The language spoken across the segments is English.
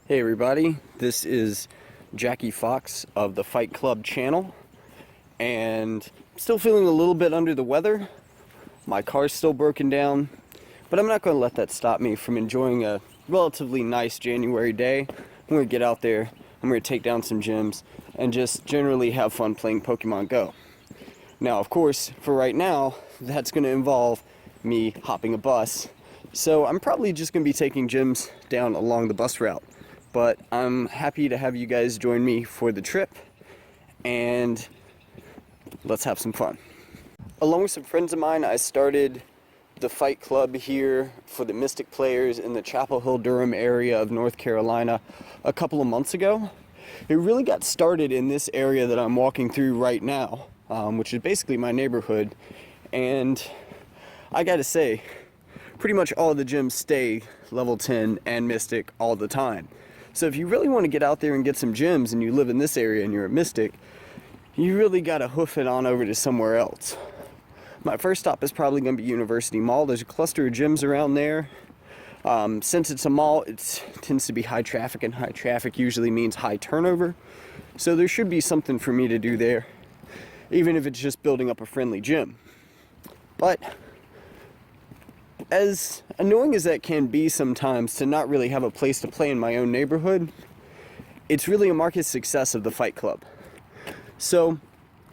Hey everybody, this is Jackie Fox of the Fight Club channel, and still feeling a little bit under the weather. My car's still broken down, but I'm not going to let that stop me from enjoying a relatively nice January day. I'm going to get out there, I'm going to take down some gyms, and just generally have fun playing Pokemon Go. Now, of course, for right now, that's going to involve me hopping a bus, so I'm probably just going to be taking gyms down along the bus route. But I'm happy to have you guys join me for the trip, and let's have some fun. Along with some friends of mine, I started the Fight Club here for the Mystic players in the Chapel Hill, Durham area of North Carolina a couple of months ago. It really got started in this area that I'm walking through right now, which is basically my neighborhood, and I gotta say, pretty much all the gyms stay level 10 and Mystic all the time. So if you really want to get out there and get some gyms and you live in this area and you're a Mystic, you really got to hoof it on over to somewhere else. My first stop is probably going to be University Mall. There's a cluster of gyms around there. Since it's a mall, it tends to be high traffic, and high traffic usually means high turnover. So there should be something for me to do there, even if it's just building up a friendly gym. But as annoying as that can be sometimes to not really have a place to play in my own neighborhood, it's really a mark of success of the Fight Club. So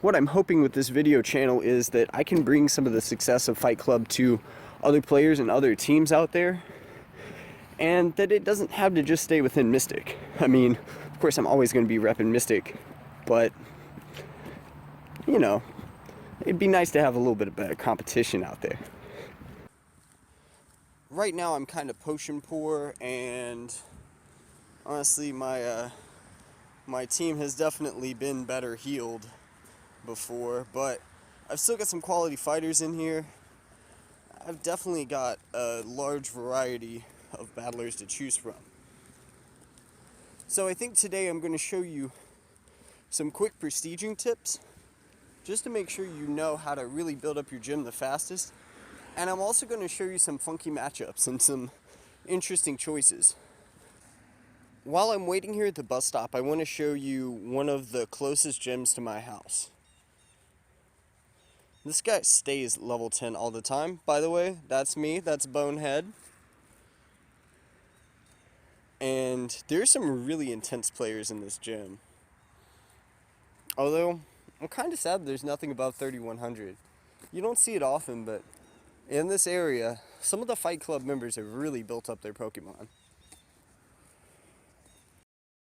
what I'm hoping with this video channel is that I can bring some of the success of Fight Club to other players and other teams out there, and that it doesn't have to just stay within Mystic. I mean, of course I'm always going to be repping Mystic, but you know, it'd be nice to have a little bit of better competition out there. Right now I'm kind of potion poor, and honestly my team has definitely been better healed before, but I've still got some quality fighters in here. I've definitely got a large variety of battlers to choose from. So I think today I'm going to show you some quick prestiging tips just to make sure you know how to really build up your gym the fastest. And I'm also going to show you some funky matchups and some interesting choices. While I'm waiting here at the bus stop, I want to show you one of the closest gyms to my house. This guy stays level 10 all the time, by the way. That's me, that's Bonehead. And there's some really intense players in this gym. Although, I'm kind of sad there's nothing above 3100. You don't see it often, but in this area, some of the Fight Club members have really built up their Pokemon.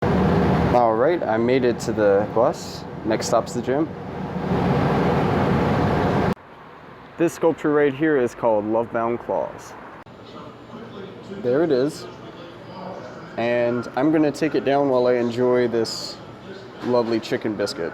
Alright, I made it to the bus. Next stop's the gym. This sculpture right here is called Lovebound Claws. There it is. And I'm going to take it down while I enjoy this lovely chicken biscuit.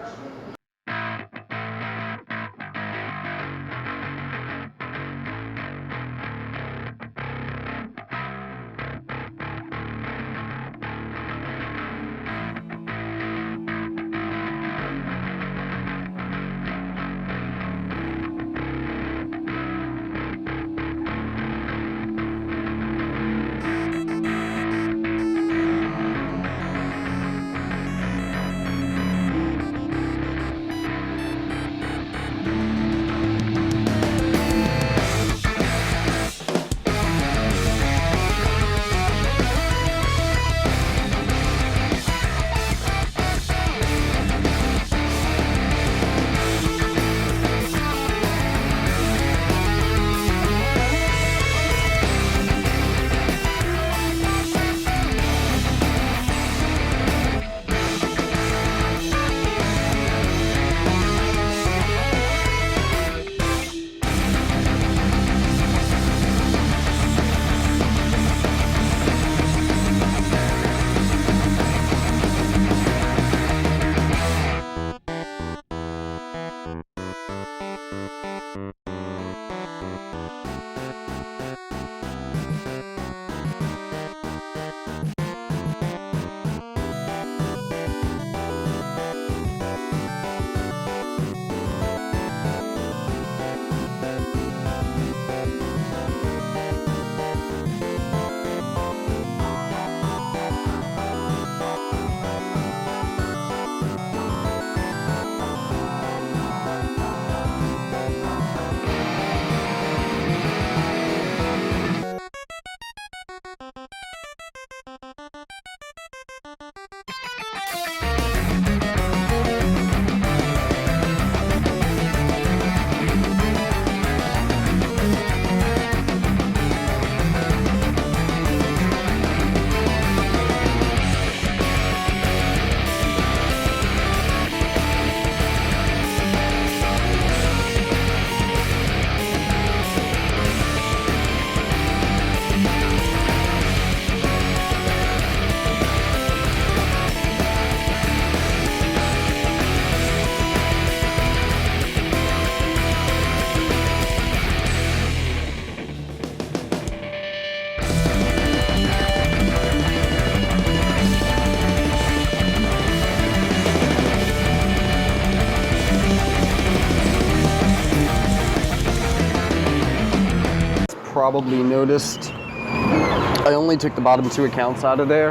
probably noticed, I only took the bottom 2 accounts out of there.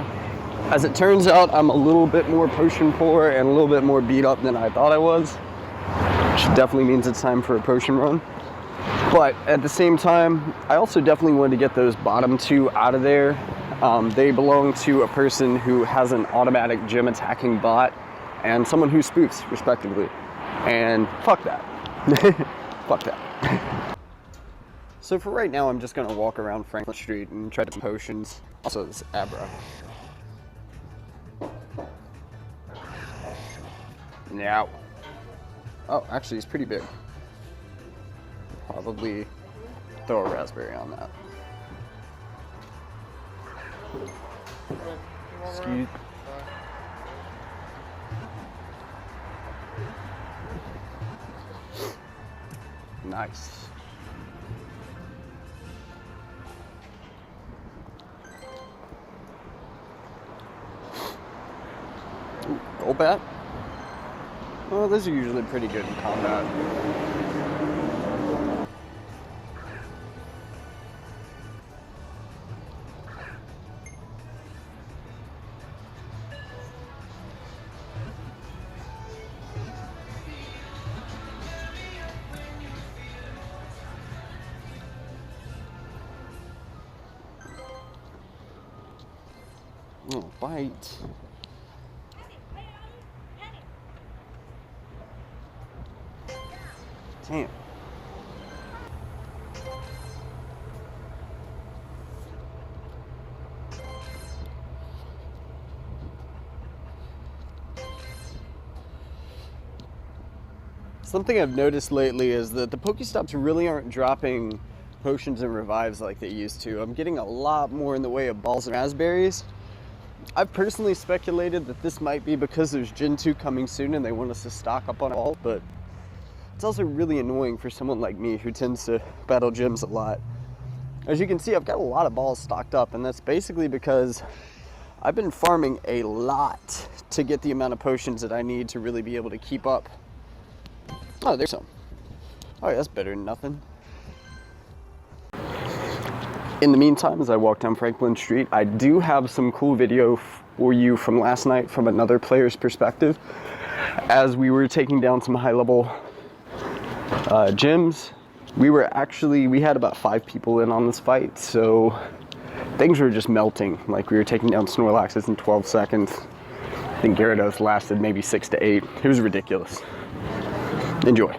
As it turns out, I'm a little bit more potion poor and a little bit more beat up than I thought I was, which definitely means it's time for a potion run. But at the same time, I also definitely wanted to get those bottom 2 out of there. They belong to a person who has an automatic gym attacking bot and someone who spooks, respectively. And fuck that. Fuck that. So for right now, I'm just gonna walk around Franklin Street and try to potions. Also, this Abra. Now. Oh, actually, it's pretty big. Probably throw a raspberry on that. Excuse. Nice. Ooh, gold bat? Well, those are usually pretty good in combat. Oh, bite. Damn. Something I've noticed lately is that the Pokestops really aren't dropping potions and revives like they used to. I'm getting a lot more in the way of balls and raspberries. I've personally speculated that this might be because there's Gen 2 coming soon and they want us to stock up on it all, but it's also really annoying for someone like me who tends to battle gyms a lot. As you can see, I've got a lot of balls stocked up, and that's basically because I've been farming a lot to get the amount of potions that I need to really be able to keep up. Oh, there's some. Oh, yeah, that's better than nothing. In the meantime, as I walk down Franklin Street, I do have some cool video for you from last night from another player's perspective. As we were taking down some high-level gyms, we had about 5 people in on this fight, so things were just melting. Like, we were taking down Snorlaxes in 12 seconds. I think Gyarados lasted maybe 6 to 8. It was ridiculous. Enjoy.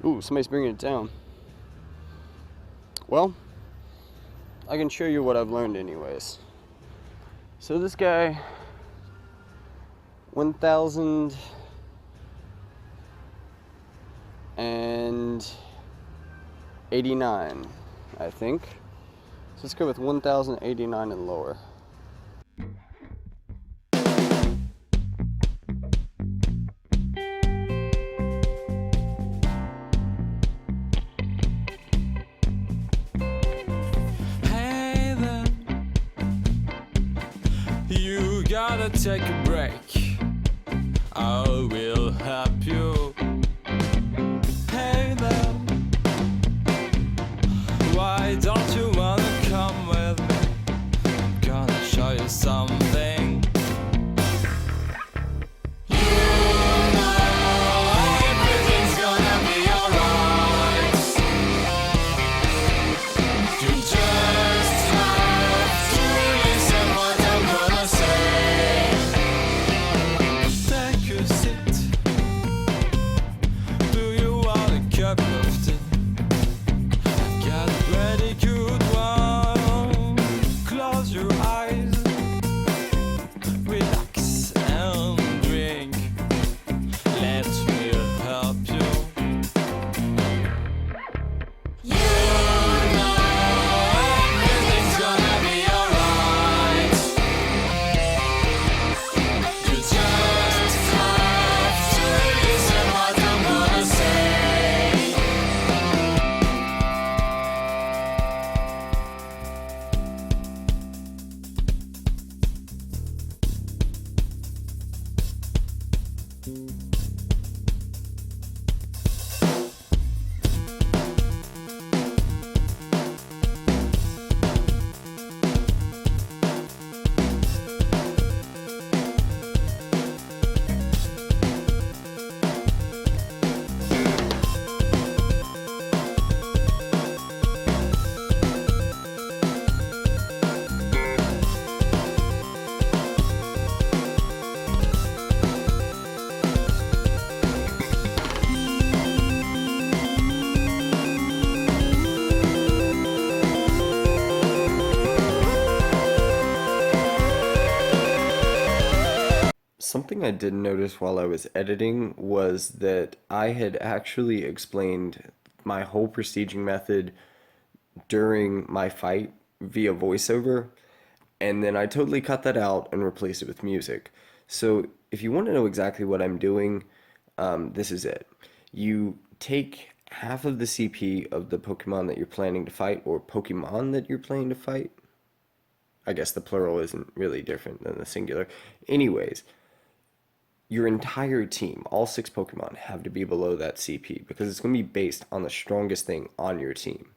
Ooh, somebody's bringing it down. Well, I can show you what I've learned anyways. So this guy, 1,089, I think. So let's go with 1,089 and lower. You gotta take a break. I will help you. Hey there, why don't you wanna come with me? I'm gonna show you something. You know everything's gonna be alright. You just have to listen what I'm gonna say. Take a seat. Do you want a cup of tea? I've got a pretty good one. Close your eyes, relax and drink. Let me help you. You know everything's gonna be alright. You just have to listen what I'm gonna say. Something I didn't notice while I was editing was that I had actually explained my whole prestiging method during my fight via voiceover, and then I totally cut that out and replaced it with music. So if you want to know exactly what I'm doing, this is it. You take half of the CP of the Pokemon that you're planning to fight, or Pokemon that you're planning to fight. I guess the plural isn't really different than the singular. Anyways, your entire team, all 6 Pokemon, have to be below that CP because it's going to be based on the strongest thing on your team.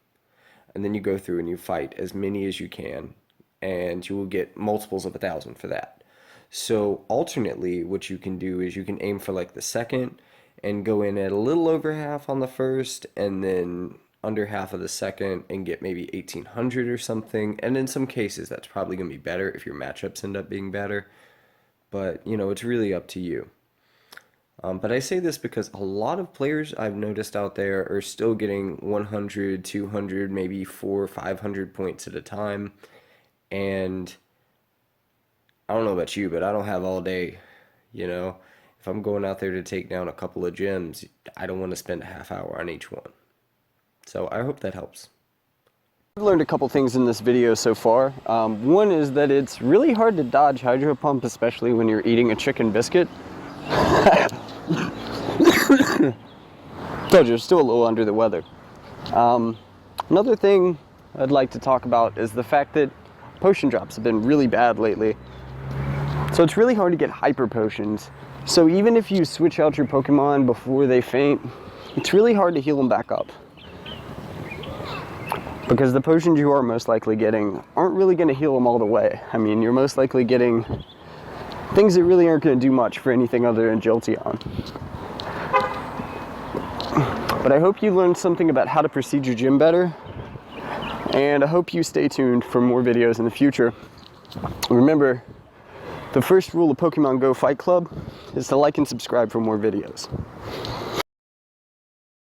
And then you go through and you fight as many as you can, and you will get multiples of 1,000 for that. So alternately, what you can do is you can aim for like the second and go in at a little over half on the first, and then under half of the second and get maybe 1,800 or something. And in some cases, that's probably going to be better if your matchups end up being better. But, you know, it's really up to you. But I say this because a lot of players I've noticed out there are still getting 100, 200, maybe 400 or 500 points at a time. And I don't know about you, but I don't have all day, you know. If I'm going out there to take down a couple of gyms, I don't want to spend a half hour on each one. So I hope that helps. I've learned a couple things in this video so far. One is that it's really hard to dodge Hydro Pump, especially when you're eating a chicken biscuit. Told you, still a little under the weather. Another thing I'd like to talk about is the fact that potion drops have been really bad lately. So it's really hard to get hyper potions. So even if you switch out your Pokemon before they faint, it's really hard to heal them back up. Because the potions you are most likely getting aren't really going to heal them all the way. I mean, you're most likely getting things that really aren't going to do much for anything other than Jolteon. But I hope you learned something about how to proceed your gym better, and I hope you stay tuned for more videos in the future. Remember, the first rule of Pokemon Go Fight Club is to like and subscribe for more videos.